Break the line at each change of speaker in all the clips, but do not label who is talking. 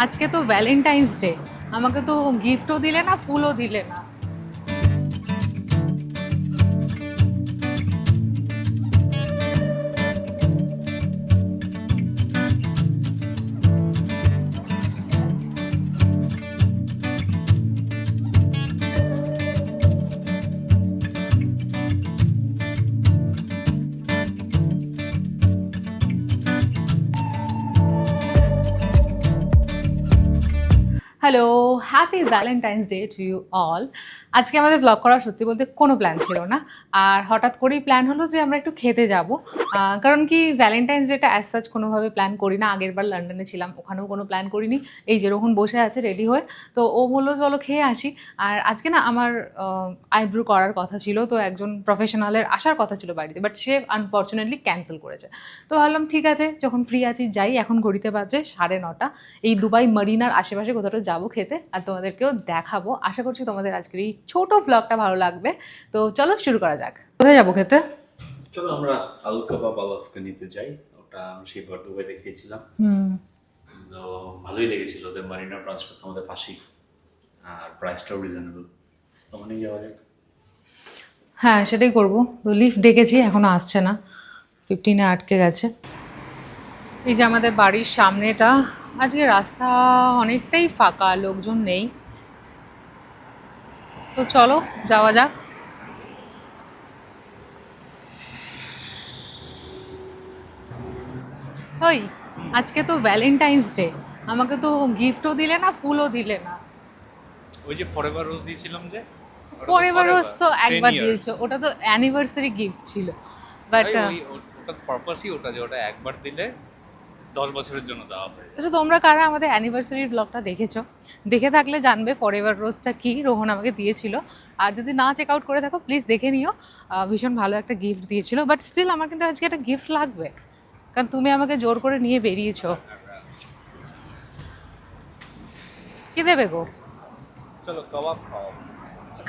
আজকে তো Valentine's day, আমাকে তো গিফটও দিলে না, ফুলও দিলে না। Hello, happy Valentine's day to you all. আজকে আমাদের ব্লগ করা সত্যি বলতে কোনো প্ল্যান ছিল না, আর হঠাৎ করেই প্ল্যান হলো যে আমরা একটু খেতে যাব। কারণ কি ভ্যালেন্টাইন্স ডেটা অ্যাজ সাচ কোনোভাবে প্ল্যান করি না। আগেরবার লন্ডনে ছিলাম, ওখানেও কোনো প্ল্যান করিনি। এই যে রোহন বসে আছে রেডি হয়ে, তো ও বললো চলো খেয়ে আসি। আর আজকে না আমার আইব্রো করার কথা ছিল, তো একজন প্রফেশনালের আসার কথা ছিল বাড়িতে, বাট সে আনফর্চুনেটলি ক্যান্সেল করেছে। তো ভাবলাম ঠিক আছে, যখন ফ্রি আছি যাই। এখন ঘড়িতে বাজে 9:30। এই দুবাই মারিনার আশেপাশে কোথাও যাবো খেতে, আর তোমাদেরকেও দেখাবো। আশা করছি তোমাদের আজকের এই ছোট ব্লগটা ভালো লাগবে। তো চলো শুরু করা যাক। কোথায় যাবো খেতে?
চলো আমরা আল কাবাব আলাফকে নিতে যাই। ওটা আমি সেবার দুবাইতে খেয়েছিলাম, তো ভালোই লেগেছিল। ওদের মারিনা ব্রাঞ্চটা আমাদের পাশেই, আর প্রাইসটাও রিজনেবল। ওখানেই যাওয়া যাক।
হ্যাঁ, সেটাই করবো। তো লিফট ডেকেছি, এখনো আসছে না, 15-এ আটকে গেছে। এই যে আমাদের বাড়ির সামনেটা, আজকে রাস্তা অনেকটাই ফাঁকা, লোকজন নেই। তো চলো যাওয়া যাক। ওই, আজকে তো ভ্যালেন্টাইন্স ডে, আমাকে তো গিফটও দিলে না, ফুলও দিলে না।
ওই যে ফরএভার রোজ দিয়েছিলাম যে,
ফরএভার রোজ তো
10
একবার
years।
দিয়েছো, ওটা তো অ্যানিভার্সারি গিফট ছিল। বাট
আরে ওটার পারপাসই ওটা যে ওটা একবার দিলে 10 বছরের জন্য দেওয়া হয়।
আচ্ছা, তোমরা কারা আমাদের অ্যানিভার্সারির ব্লগটা দেখেছো? দেখে থাকলে জানবে ফরএভার রোজটা কি রোহন আমাকে দিয়েছিল। আর যদি না চেক আউট করে থাকো প্লিজ দেখে নিও। ভীষণ ভালো একটা গিফট দিয়েছিল, বাট স্টিল আমার কিন্তু আজকে একটা গিফট লাগবে, কারণ তুমি আমাকে জোর করে নিয়ে বেরিয়েছো। কি দেবে গো?
চলো কাবাব খাও।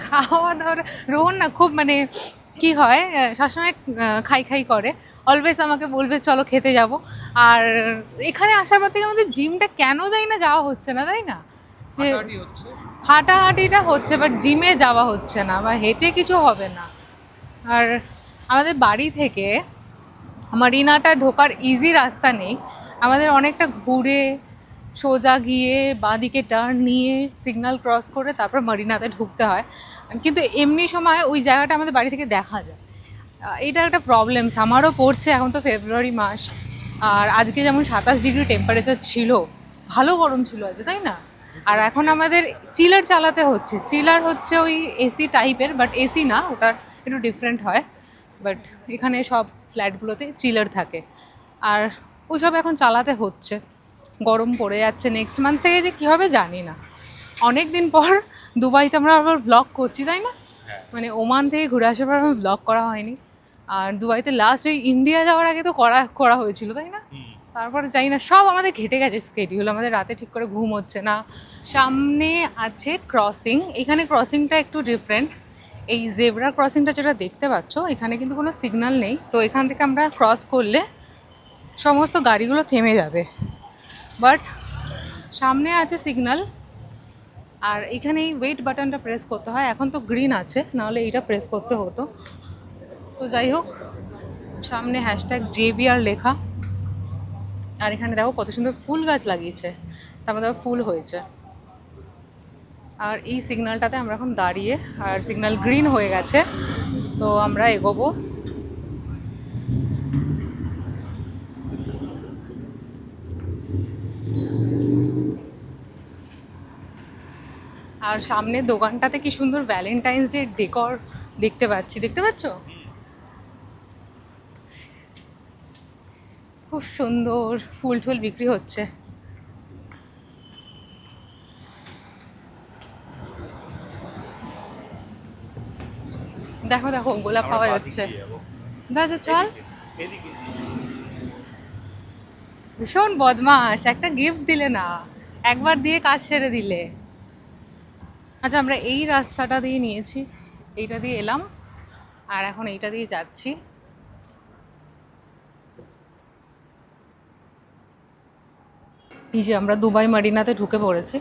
খাওয়া দাওয়া রোহন না খুব মানে কি হয়, সবসময় খাই খাই করে। অলওয়েজ আমাকে বলবে চলো খেতে যাব। আর এখানে আসার পর থেকে আমাদের জিমটা কেন যাই না, যাওয়া হচ্ছে না, তাই না? যে
হাঁটাহাঁটি হচ্ছে।
হাঁটাহাঁটিটা হচ্ছে, বাট জিমে যাওয়া হচ্ছে না, বা হেঁটে কিছু হবে না। আর আমাদের বাড়ি থেকে মারিনাটা ঢোকার ইজি রাস্তা নেই, আমাদের অনেকটা ঘুরে সোজা গিয়ে বাঁদিকে টার্ন নিয়ে সিগন্যাল ক্রস করে তারপর মারিনাতে ঢুকতে হয়। কিন্তু এমনি সময় ওই জায়গাটা আমাদের বাড়ি থেকে দেখা যায়। এইটা একটা প্রবলেম, আমারও পড়ছে। এখন তো ফেব্রুয়ারি মাস, আর আজকে যেমন 27 ডিগ্রি টেম্পারেচার ছিল, ভালো গরম ছিল আজকে, তাই না? আর এখন আমাদের চিলার চালাতে হচ্ছে। চিলার হচ্ছে ওই এসি টাইপের, বাট এসি না, ওটার একটু ডিফারেন্ট হয়। বাট এখানে সব ফ্ল্যাটগুলোতে চিলার থাকে, আর ওইসব এখন চালাতে হচ্ছে। গরম পড়ে যাচ্ছে, নেক্সট মান্থ থেকে যে কী হবে জানি না। অনেক দিন পর দুবাইতে আমরা আবার ব্লগ করছি, তাই না? মানে ওমান থেকে ঘুরে আসার পর আমার ব্লগ করা হয়নি। আর দুবাইতে লাস্ট ওই ইন্ডিয়া যাওয়ার আগে তো করা করা হয়েছিল, তাই না? তারপরে জানি না, সব আমাদের ঘেটে গেছে স্কেডিউল, আমাদের রাতে ঠিক করে ঘুম হচ্ছে না। সামনে আছে ক্রসিং, এখানে ক্রসিংটা একটু ডিফারেন্ট। এই জেব্রা ক্রসিংটা যেটা দেখতে পাচ্ছ, এখানে কিন্তু কোনো সিগন্যাল নেই। তো এখান থেকে আমরা ক্রস করলে সমস্ত গাড়িগুলো থেমে যাবে, বাট সামনে আছে সিগন্যাল। আর এখানে এই ওয়েট বাটনটা প্রেস করতে হয়, এখন তো গ্রিন আছে, নাহলে এইটা প্রেস করতে হতো। তো যাই হোক, সামনে #JBR লেখা। আর এখানে দেখো কত সুন্দর ফুল গাছ লাগিয়েছে, তার মধ্যে ফুল হয়েছে। আর এই সিগন্যালটাতে আমরা এখন দাঁড়িয়ে, আর সিগন্যাল গ্রিন হয়ে গেছে, তো আমরা এগোবো। আর সামনে দোকানটাতে কি সুন্দর ভ্যালেন্টাইন্স ডে ডেকর দেখতে পাচ্ছি, দেখতে পাচ্ছ? খুব সুন্দর ফুল টুল বিক্রি হচ্ছে। দেখো দেখো, গোলাপ
আমরা
পাওয়া
বাঁ দিক
যাচ্ছে।
দিয়ে যাবো।
দাদা চল।
এদিকে
ভীষণ বদমাস, একটা গিফট দিলে না, একবার দিয়ে কাজ সেরে দিলে। আচ্ছা, আমরা এই রাস্তাটা দিয়ে নিয়েছি, এইটা দিয়ে এলাম, আর এখন এইটা দিয়ে যাচ্ছি। এই যে আমরা দুবাই মারিনাতে ঢুকে পড়েছি,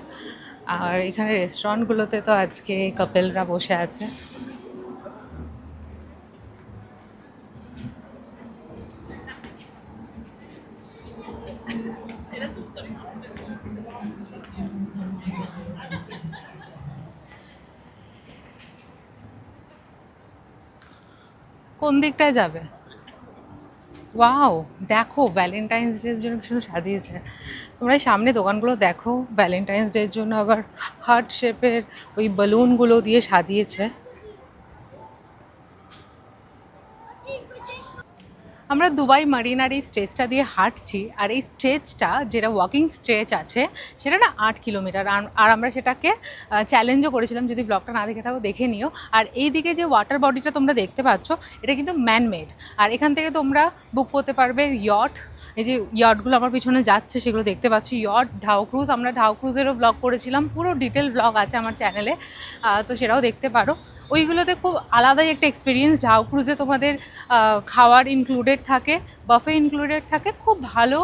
আর এখানে রেস্টুরেন্টগুলোতে তো আজকে কাপেলরা বসে আছে। কোন দিকটায় যাবে? ওয়াও, দেখো ভ্যালেন্টাইন্স ডের জন্য শুধু সাজিয়েছে। তোমরা এই সামনে দোকানগুলো দেখো, ভ্যালেন্টাইন্স ডের জন্য আবার হার্ট শেপের ওই বেলুনগুলো দিয়ে সাজিয়েছে। আমরা দুবাই মারিনার এই স্ট্রেচটা দিয়ে হাঁটছি, আর এই স্ট্রেচটা যেটা ওয়াকিং স্ট্রেচ আছে সেটা না 8 কিলোমিটার। আর আমরা সেটাকে চ্যালেঞ্জও করেছিলাম, যদি ব্লগটা না দেখে থাকো দেখে নিও। আর এই দিকে যে ওয়াটার বডিটা তোমরা দেখতে পাচ্ছ, এটা কিন্তু ম্যানমেড। আর এখান থেকে তোমরা বুক করতে পারবে ইয়ট। এই যে ইয়টগুলো আমার পিছনে যাচ্ছে সেগুলো দেখতে পাচ্ছি, ইয়ট, ঢাউ ক্রুজ। আমরা ঢাউ ক্রুজেরও ব্লগ করেছিলাম, পুরো ডিটেল ব্লগ আছে আমার চ্যানেলে, তো সেটাও দেখতে পারো। ওইগুলোতে খুব আলাদাই একটা এক্সপিরিয়েন্স। ঢাউ ক্রুজে তোমাদের খাওয়ার ইনক্লুডেড থাকে, বাফে ইনক্লুডেড থাকে, খুব ভালো।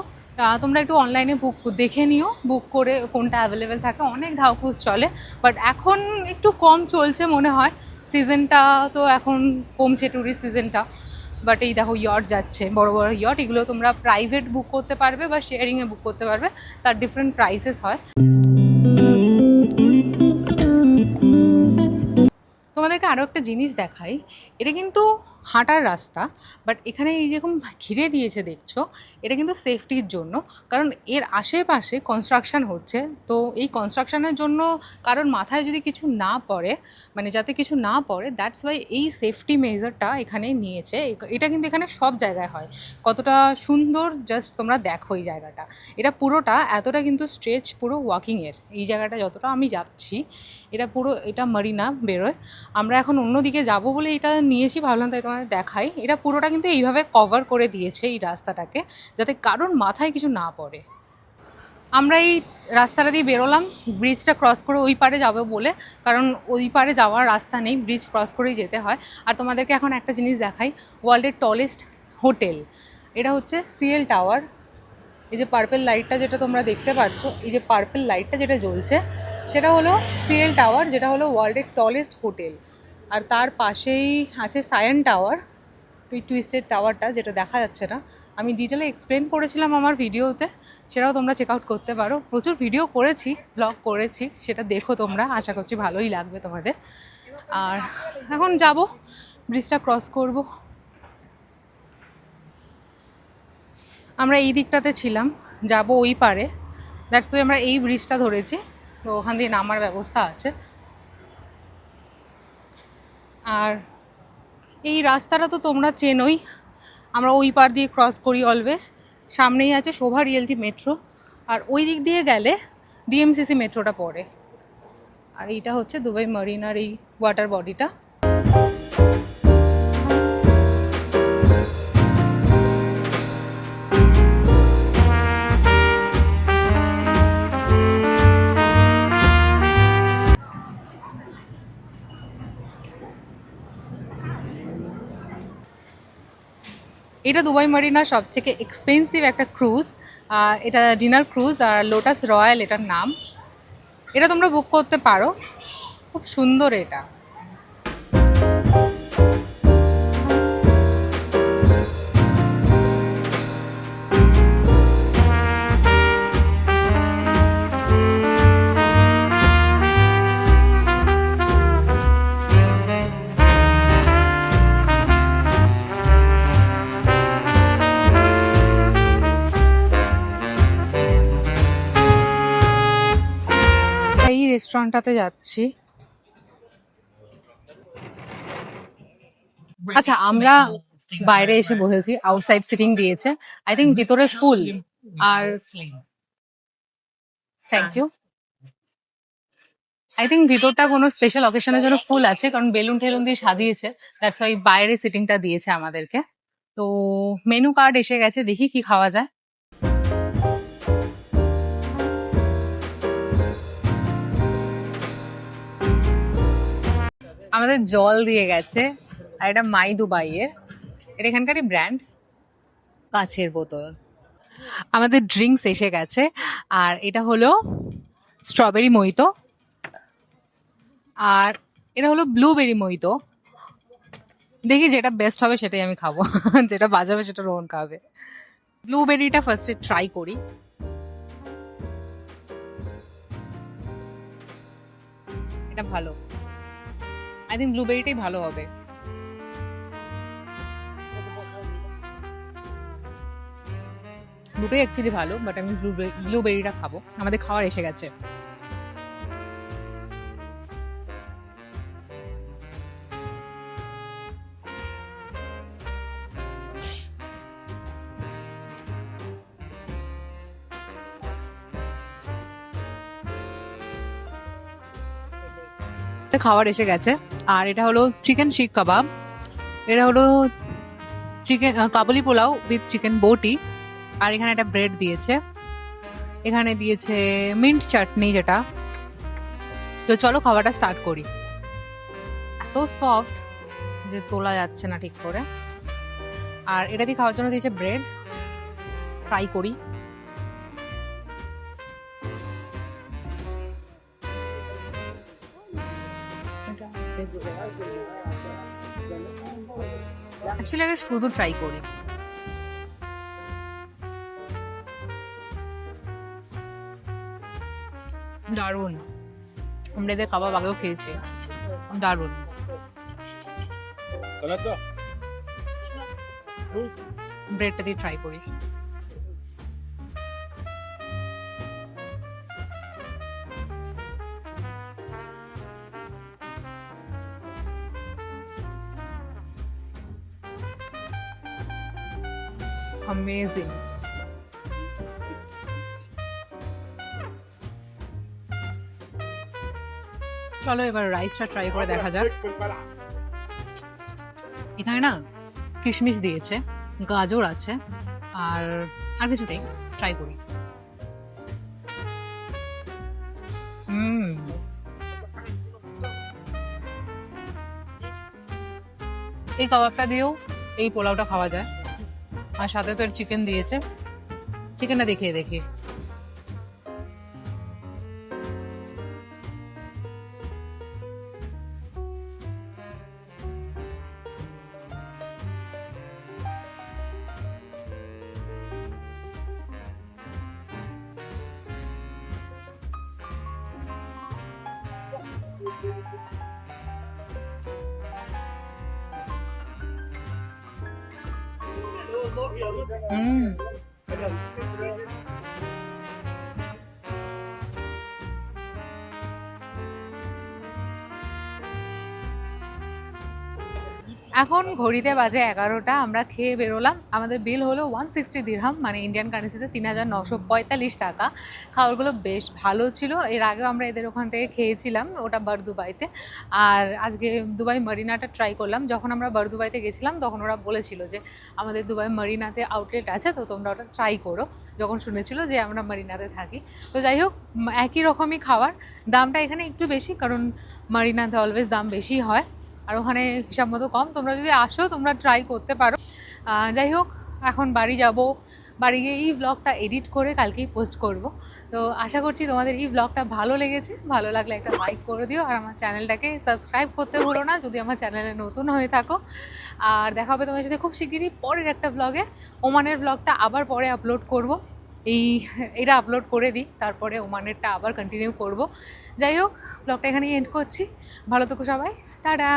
তোমরা একটু অনলাইনে বুক দেখে নিও, বুক করে কোনটা অ্যাভেলেবেল থাকে। অনেক ঢাউ ক্রুজ চলে, বাট এখন একটু কম চলছে মনে হয়। সিজনটা তো এখন কমছে, ট্যুরিস্ট সিজনটা। বাট এই দেখো ইয়ট যাচ্ছে, বড় বড় ইয়ট। এগুলো তোমরা প্রাইভেট বুক করতে পারবে বা শেয়ারিংয়ে বুক করতে পারবে, তার ডিফারেন্ট প্রাইসেস হয়। তোমাদেরকে আরও একটা জিনিস দেখাই, এটা কিন্তু হাঁটার রাস্তা, বাট এখানে এই যেরকম ঘিরে দিয়েছে দেখছো, এটা কিন্তু সেফটির জন্য। কারণ এর আশেপাশে কনস্ট্রাকশন হচ্ছে, তো এই কনস্ট্রাকশনের জন্য কারণ মাথায় যদি কিছু না পড়ে, মানে যাতে কিছু না পড়ে, দ্যাটস ওয়াই এই সেফটি মেজারটা এখানে নিয়েছে। এটা কিন্তু এখানে সব জায়গায় হয়। কতটা সুন্দর জাস্ট তোমরা দেখো এই জায়গাটা। এটা পুরোটা এতটা কিন্তু স্ট্রেচ পুরো ওয়াকিংয়ের। এই জায়গাটা যতটা আমি যাচ্ছি, এটা পুরো, এটা মারিনা বেরোয়। আমরা এখন অন্যদিকে যাব বলে এটা নিয়েছি, ভাবলাম তাই তোমাদের দেখাই। এটা পুরোটা কিন্তু এইভাবে কভার করে দিয়েছে এই রাস্তাটাকে, যাতে কারোর মাথায় কিছু না পড়ে। আমরা এই রাস্তাটা দিয়ে বেরোলাম ব্রিজটা ক্রস করে ওই পারে যাবো বলে, কারণ ওই পারে যাওয়ার রাস্তা নেই, ব্রিজ ক্রস করেই যেতে হয়। আর তোমাদেরকে এখন একটা জিনিস দেখাই, ওয়ার্ল্ডের টলেস্ট হোটেল, এটা হচ্ছে সিএল টাওয়ার। এই যে পার্পল লাইটটা যেটা তোমরা দেখতে পাচ্ছ, এই যে পার্পল লাইটটা যেটা জ্বলছে, সেটা হলো সিএল টাওয়ার, যেটা হলো ওয়ার্ল্ডের টলেস্ট হোটেল। আর তার পাশেই আছে সায়ান টাওয়ার, টুইস্টেড টাওয়ারটা, যেটা দেখা যাচ্ছে না। আমি ডিটেলে এক্সপ্লেন করেছিলাম আমার ভিডিওতে, সেটাও তোমরা চেক আউট করতে পারো। প্রচুর ভিডিও করেছি, ব্লগ করেছি, সেটা দেখো তোমরা, আশা করছি ভালোই লাগবে তোমাদের। আর এখন যাব, ব্রিজটা ক্রস করব। আমরা এই দিকটাতে ছিলাম, যাব ওই পারে, দ্যাটস ওয়াই আমরা এই ব্রিজটা ধরেছি। তো ওখান দিয়ে নামার ব্যবস্থা আছে। আর এই রাস্তাটা তো তোমরা চেনোই, আমরা ওই পার দিয়ে ক্রস করি অলওয়েজ। সামনেই আছে শোভা রিয়েলটি মেট্রো, আর ওই দিক দিয়ে গেলে ডিএমসিসি মেট্রোটা পড়ে। আর এইটা হচ্ছে দুবাই মারিনার এই ওয়াটার বডিটা। এটা দুবাই মারিনার সবথেকে এক্সপেন্সিভ একটা ক্রুজ। এটা ডিনার ক্রুজ, আর লোটাস রয়্যাল এটার নাম। এটা তোমরা বুক করতে পারো, খুব সুন্দর এটা। এই রেস্টুরেন্টটাতে যাচ্ছি। আচ্ছা, আমরা বাইরে এসে বসেছি, আউটসাইড সিটিং দিয়েছে। আই থিঙ্ক ভিতরে ফুল। আর থ্যাংক ইউ। আই থিঙ্ক ভিতরটা কোনো স্পেশাল অকেশনের জন্য ফুল আছে, কারণ বেলুন টেলুন দিয়ে সাজিয়েছে, দ্যাটস ওয়াই বাইরে সিটিংটা দিয়েছে আমাদেরকে। তো মেনু কার্ড এসে গেছে, দেখি কি খাওয়া যায়। আমাদের জল দিয়ে গেছে, আর এটা মাই দুবাইয়ের, এটা এখানকারই ব্র্যান্ড, কাচের বোতল। আমাদের ড্রিঙ্কস এসে গেছে, আর এটা হলো স্ট্রবেরি মোহিতো, আর এটা হলো ব্লুবেরি মোহিতো। দেখি যেটা বেস্ট হবে সেটাই আমি খাবো, যেটা বাজাবে সেটা রোহন খাবে। ব্লুবেরিটা ফার্স্টে ট্রাই করি। এটা ভালো, আই থিঙ্ক ব্লুবেরিটাই ভালো হবে। দুটোই অ্যাকচুয়ালি ভালো, বাট আমি ব্লুবেরিটা খাবো। আমাদের খাবার এসে গেছে। খাবার এসে গেছে, আর এটা হলো চিকেন শিক কাবাব, এটা হলো চিকেন কাবুলি পোলাও উইথ চিকেন বটি, আর এখানে একটা ব্রেড দিয়েছে, এখানে দিয়েছে মিন্ট চাটনি যেটা। তো চলো খাবারটা স্টার্ট করি। এত সফট যে তোলা যাচ্ছে না ঠিক করে। আর এটা দিয়ে খাওয়ার জন্য দিয়েছে ব্রেড। ট্রাই করি। অ্যাকচুয়ালি আগে শুধু ট্রাই করি। দারুণ, আমরা এদের খাবার আগেও খেয়েছি, দারুণ। ব্রেডটা দিয়ে ট্রাই করি। Amazing. চলো এবার রাইসটা ট্রাই করে দেখা যাক। এখানে না কিশমিশ দিয়েছে, গাজর আছে, আর আর কিছু নেই। ট্রাই করি। এই কাবাবটা দিয়েও এই পোলাওটা খাওয়া যায়, আর সাথে তো চিকেন দিয়েছে। চিকেনটা দেখিয়ে দেখি। এখন ঘড়িতে বাজে 11টা। আমরা খেয়ে বেরোলাম। আমাদের বিল হলো 160 দিরহাম, মানে ইন্ডিয়ান কারেন্সিতে 3945 টাকা। খাবারগুলো বেশ ভালো ছিল। এর আগেও আমরা এদের ওখান থেকে খেয়েছিলাম, ওটা বারদুবাইতে। আর আজকে দুবাই মারিনাটা ট্রাই করলাম। যখন আমরা বারদুবাইতে গেছিলাম তখন ওরা বলেছিল যে আমাদের দুবাই মারিনাতে আউটলেট আছে, তো তোমরা ওটা ট্রাই করো, যখন শুনেছিল যে আমরা মারিনাতে থাকি। তো যাই হোক, একই রকমই খাবার। দামটা এখানে একটু বেশি, কারণ মারিনাতে অলওয়েজ দাম বেশি হয়, আর ওখানে হিসাব মতো কম। তোমরা যদি আসো তোমরা ট্রাই করতে পারো। যাই হোক, এখন বাড়ি যাব। বাড়ি গিয়ে এই ব্লগটা এডিট করে কালকেই পোস্ট করব। তো আশা করছি তোমাদের এই ব্লগটা ভালো লেগেছে। ভালো লাগলে একটা লাইক করে দিও, আর আমার চ্যানেলটাকে সাবস্ক্রাইব করতে ভুলো না যদি আমার চ্যানেলে নতুন হয়ে থাকো। আর দেখা হবে তোমার সাথে খুব শিগগিরই পরের একটা ব্লগে। ওমানের ব্লগটা আবার পরে আপলোড করব। এটা আপলোড করে দিই, তারপরে ওমানেরটা আবার কন্টিনিউ করব। যাই হোক, ব্লগটা এখানেই এন্ড করছি। ভালো থেকো সবাই, টাটা।